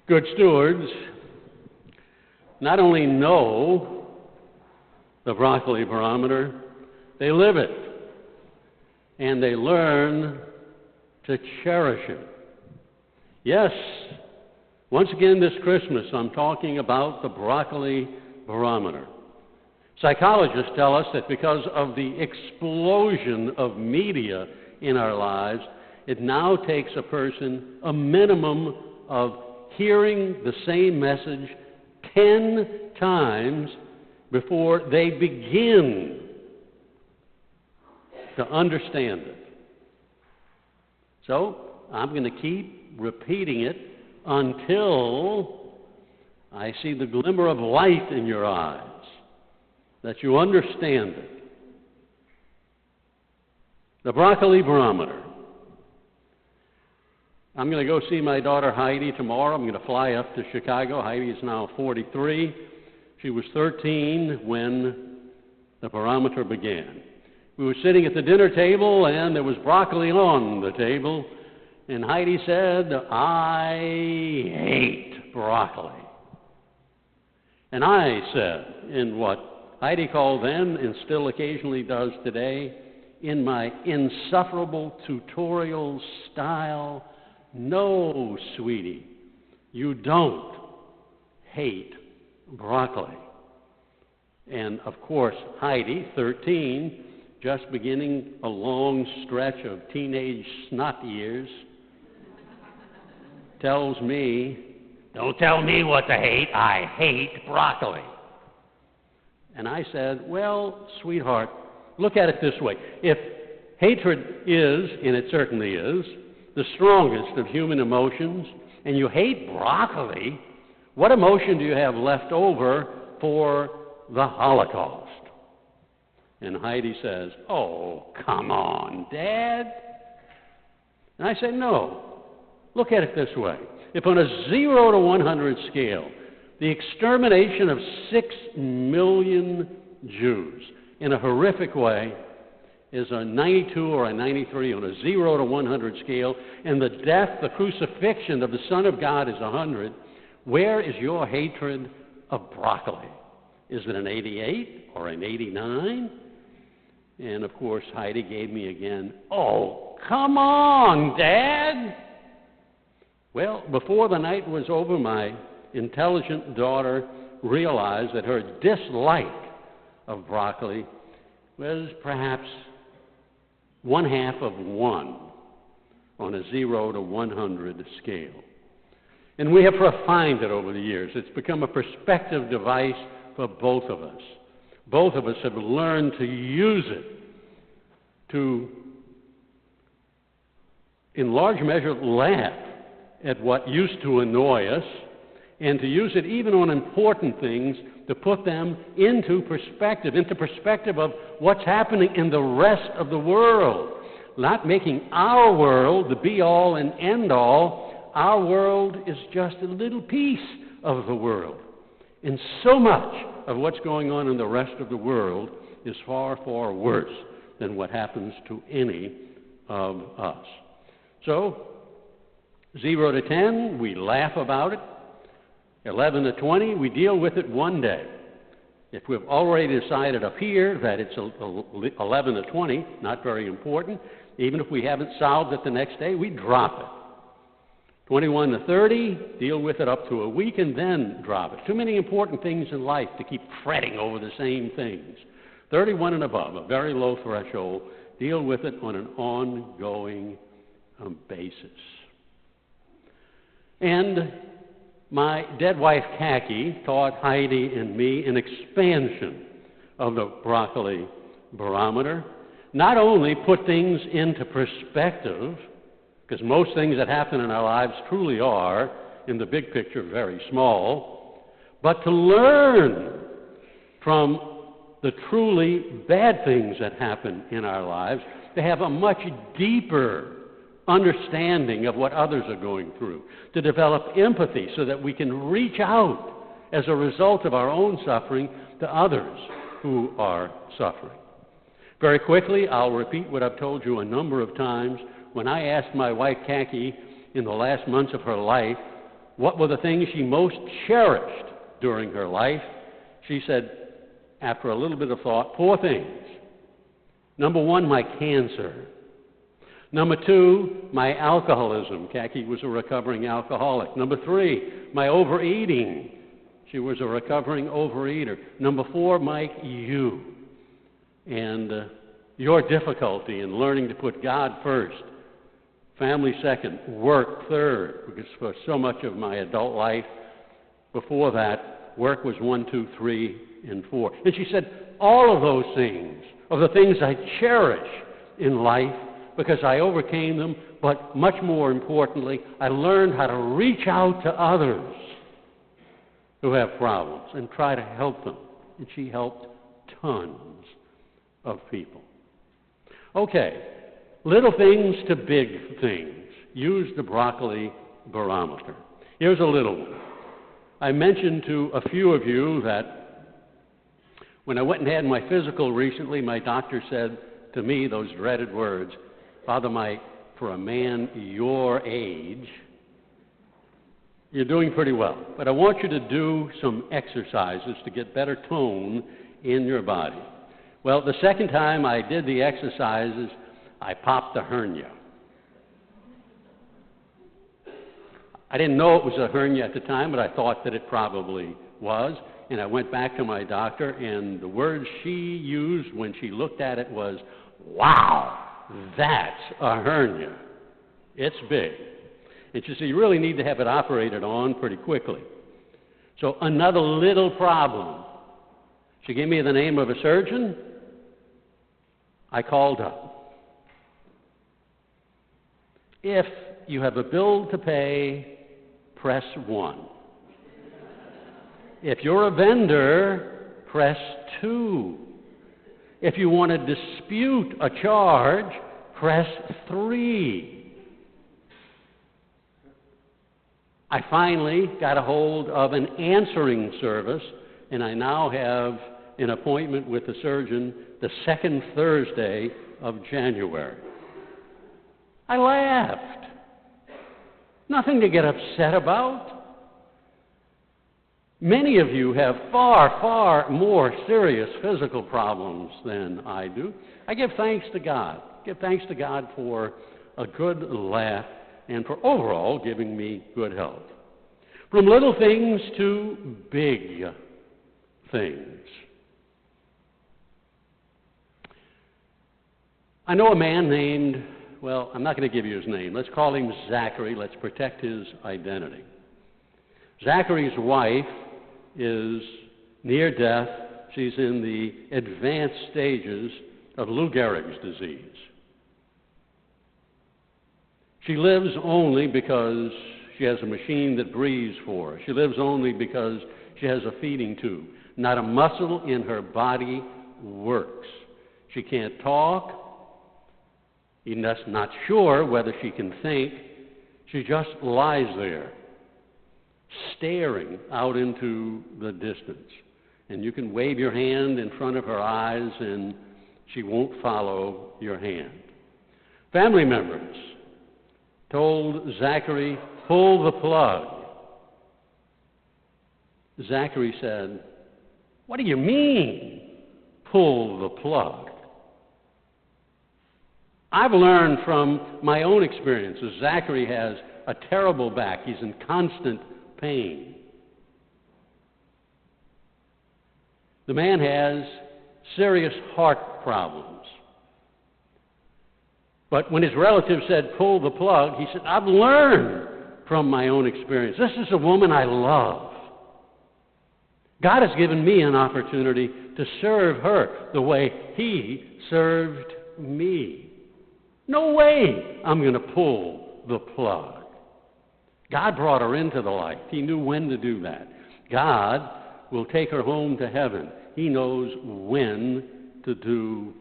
Good stewards not only know the Brocolli Barometer, they live it, and they learn to cherish it. Yes, once again this Christmas, I'm talking about the Brocolli Barometer. Psychologists tell us that because of the explosion of media in our lives, it now takes a person a minimum of hearing the same message 10 times before they begin to understand it. So I'm going to keep repeating it until I see the glimmer of light in your eyes, that you understand it. The Brocolli Barometer. I'm going to go see my daughter Heidi tomorrow. I'm going to fly up to Chicago. Heidi is now 43. She was 13 when the barometer began. We were sitting at the dinner table, and there was broccoli on the table, and Heidi said, "I hate broccoli." And I said, in what Heidi called then, and still occasionally does today, in my insufferable tutorial style, "No, sweetie, you don't hate broccoli." And of course, Heidi, 13, just beginning a long stretch of teenage snot years, tells me, "Don't tell me what to hate, I hate broccoli." And I said, "Well, sweetheart, look at it this way. If hatred is, and it certainly is, the strongest of human emotions, and you hate broccoli, what emotion do you have left over for the Holocaust?" And Heidi says, "Oh, come on, Dad." And I say, "No. Look at it this way. If on a 0 to 100 scale, the extermination of 6 million Jews in a horrific way is a 92 or a 93 on a 0 to 100 scale, and the death, the crucifixion of the Son of God is 100, where is your hatred of broccoli? Is it an 88 or an 89? And of course, Heidi gave me again, "Oh, come on, Dad." Well, before the night was over, my intelligent daughter realized that her dislike of broccoli was perhaps 1/2 of 1 on a 0 to 100 scale. And we have refined it over the years. It's become a perspective device for both of us. Both of us have learned to use it to, in large measure, laugh at what used to annoy us, and to use it even on important things to put them into perspective of what's happening in the rest of the world. Not making our world the be-all and end-all. Our world is just a little piece of the world. And so much of what's going on in the rest of the world is far, far worse than what happens to any of us. So, 0 to 10, we laugh about it. 11 to 20, we deal with it one day. If we've already decided up here that it's 11 to 20, not very important, even if we haven't solved it the next day, we drop it. 21 to 30, deal with it up to a week and then drop it. Too many important things in life to keep fretting over the same things. 31 and above, a very low threshold, deal with it on an ongoing basis. And my dead wife, Khaki, taught Heidi and me an expansion of the Brocolli Barometer. Not only put things into perspective, because most things that happen in our lives truly are, in the big picture, very small, but to learn from the truly bad things that happen in our lives, to have a much deeper understanding of what others are going through, to develop empathy so that we can reach out as a result of our own suffering to others who are suffering. Very quickly, I'll repeat what I've told you a number of times. When I asked my wife, Khaki, in the last months of her life, what were the things she most cherished during her life, she said, after a little bit of thought, 4 things. Number 1, my cancer. Number 2, my alcoholism. Khaki was a recovering alcoholic. Number 3, my overeating. She was a recovering overeater. Number 4, Mike, you. And your difficulty in learning to put God first, family second, work third, because for so much of my adult life before that, work was 1, 2, 3, and 4. And she said, all of those things are the things I cherish in life because I overcame them, but much more importantly, I learned how to reach out to others who have problems and try to help them. And she helped tons of people. Okay, little things to big things. Use the Brocolli Barometer. Here's a little one. I mentioned to a few of you that when I went and had my physical recently, my doctor said to me those dreaded words, Father Mike, for a man your age, you're doing pretty well, but I want you to do some exercises to get better tone in your body. Well, the second time I did the exercises, I popped a hernia. I didn't know it was a hernia at the time, but I thought that it probably was. And I went back to my doctor, and the word she used when she looked at it was, wow, that's a hernia. It's big. And she said, you really need to have it operated on pretty quickly. So another little problem. She gave me the name of a surgeon. I called up. If you have a bill to pay, press 1. If you're a vendor, press 2. If you want to dispute a charge, press 3. I finally got a hold of an answering service, and I now have an appointment with the surgeon the second Thursday of January. I laughed. Nothing to get upset about. Many of you have far, far more serious physical problems than I do. I give thanks to God. Give thanks to God for a good laugh and for overall giving me good health. From little things to big things. I know a man named, well, I'm not going to give you his name. Let's call him Zachary. Let's protect his identity. Zachary's wife is near death. She's in the advanced stages of Lou Gehrig's disease. She lives only because she has a machine that breathes for her. She lives only because she has a feeding tube. Not a muscle in her body works. She can't talk. He's not sure whether she can think. She just lies there, staring out into the distance. And you can wave your hand in front of her eyes, and she won't follow your hand. Family members told Zachary, pull the plug. Zachary said, what do you mean, pull the plug? I've learned from my own experiences, Zachary has a terrible back. He's in constant pain. The man has serious heart problems. But when his relative said, pull the plug, he said, I've learned from my own experience. This is a woman I love. God has given me an opportunity to serve her the way He served me. No way I'm going to pull the plug. God brought her into the light. He knew when to do that. God will take her home to heaven. He knows when to do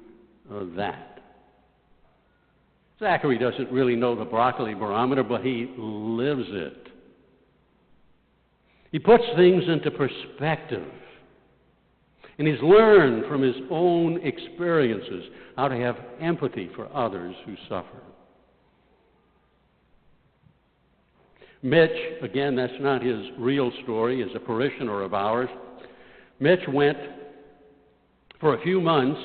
that. Zachary doesn't really know the Brocolli Barometer, but he lives it. He puts things into perspective. And he's learned from his own experiences how to have empathy for others who suffer. Mitch, again, that's not his real story, is a parishioner of ours. Mitch went for a few months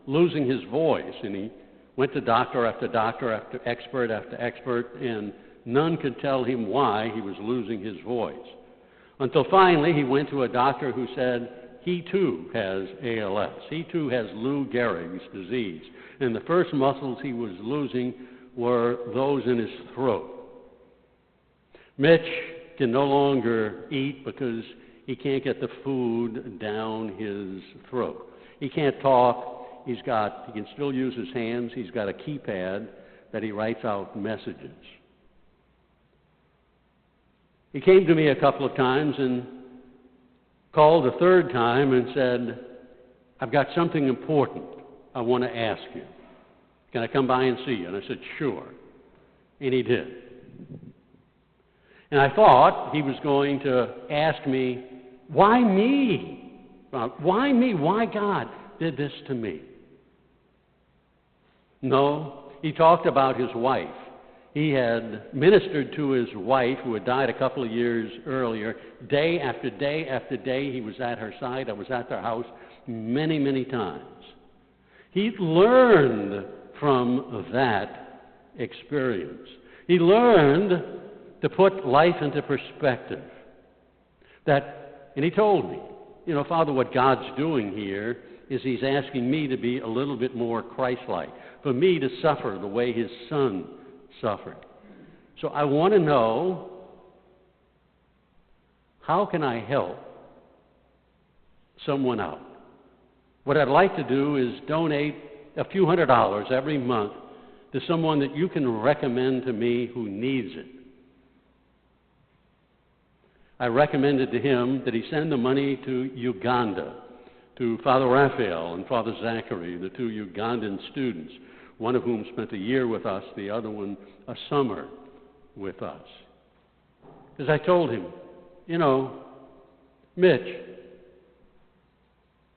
losing his voice, and he went to doctor after doctor after expert, and none could tell him why he was losing his voice. Until finally he went to a doctor who said he too has ALS. He too has Lou Gehrig's disease. And the first muscles he was losing were those in his throat. Mitch can no longer eat because he can't get the food down his throat. He can't talk. He can still use his hands. He's got a keypad that he writes out messages. He came to me a couple of times and called a third time and said, I've got something important I want to ask you. Can I come by and see you? And I said, sure. And he did. And I thought he was going to ask me, why me? Why me? Why God did this to me? No, he talked about his wife. He had ministered to his wife, who had died a couple of years earlier. Day after day after day, he was at her side. I was at their house many, many times. He learned from that experience. He learned to put life into perspective. And he told me, Father, what God's doing here is he's asking me to be a little bit more Christ-like, for me to suffer the way his son suffered. So I want to know, how can I help someone out? What I'd like to do is donate a few $100s every month to someone that you can recommend to me who needs it. I recommended to him that he send the money to Uganda, to Father Raphael and Father Zachary, the two Ugandan students, one of whom spent a year with us, the other one a summer with us. Because I told him, Mitch,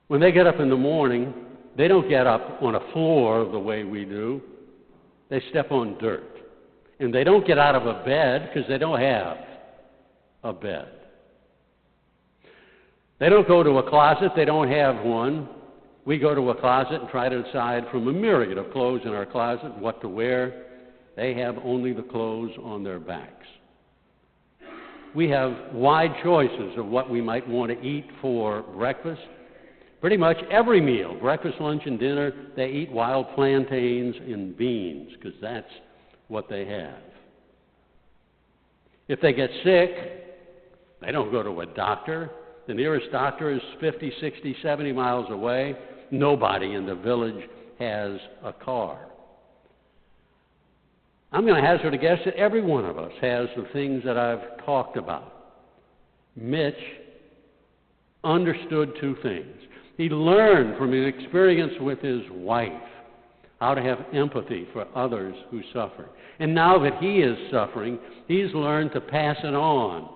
when they get up in the morning, they don't get up on a floor the way we do. They step on dirt. And they don't get out of a bed because they don't have a bed. They don't go to a closet. They don't have one. We go to a closet and try to decide from a myriad of clothes in our closet what to wear. They have only the clothes on their backs. We have wide choices of what we might want to eat for breakfast. Pretty much every meal, breakfast, lunch, and dinner, they eat wild plantains and beans because that's what they have. If they get sick, they don't go to a doctor. The nearest doctor is 50, 60, 70 miles away. Nobody in the village has a car. I'm going to hazard a guess that every one of us has the things that I've talked about. Mitch understood two things. He learned from his experience with his wife how to have empathy for others who suffer. And now that he is suffering, he's learned to pass it on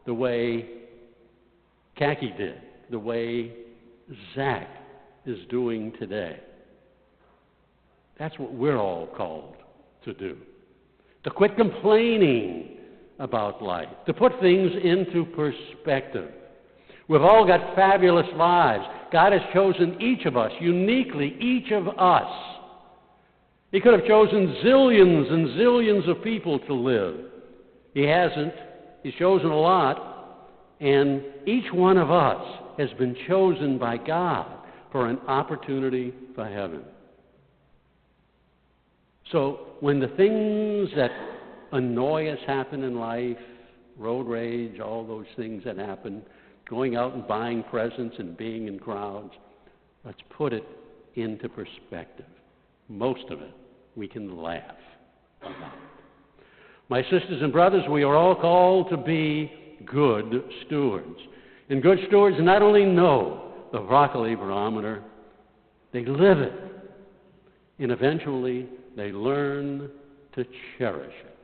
the way Kaki did, the way Zach is doing today. That's what we're all called to do. To quit complaining about life, to put things into perspective. We've all got fabulous lives. God has chosen each of us, uniquely, each of us. He could have chosen zillions and zillions of people to live. He hasn't. He's chosen a lot. And each one of us has been chosen by God for an opportunity for heaven. So when the things that annoy us happen in life, road rage, all those things that happen, going out and buying presents and being in crowds, let's put it into perspective. Most of it we can laugh about. My sisters and brothers, we are all called to be good stewards. And good stewards not only know the Brocolli Barometer, they live it. And eventually they learn to cherish it.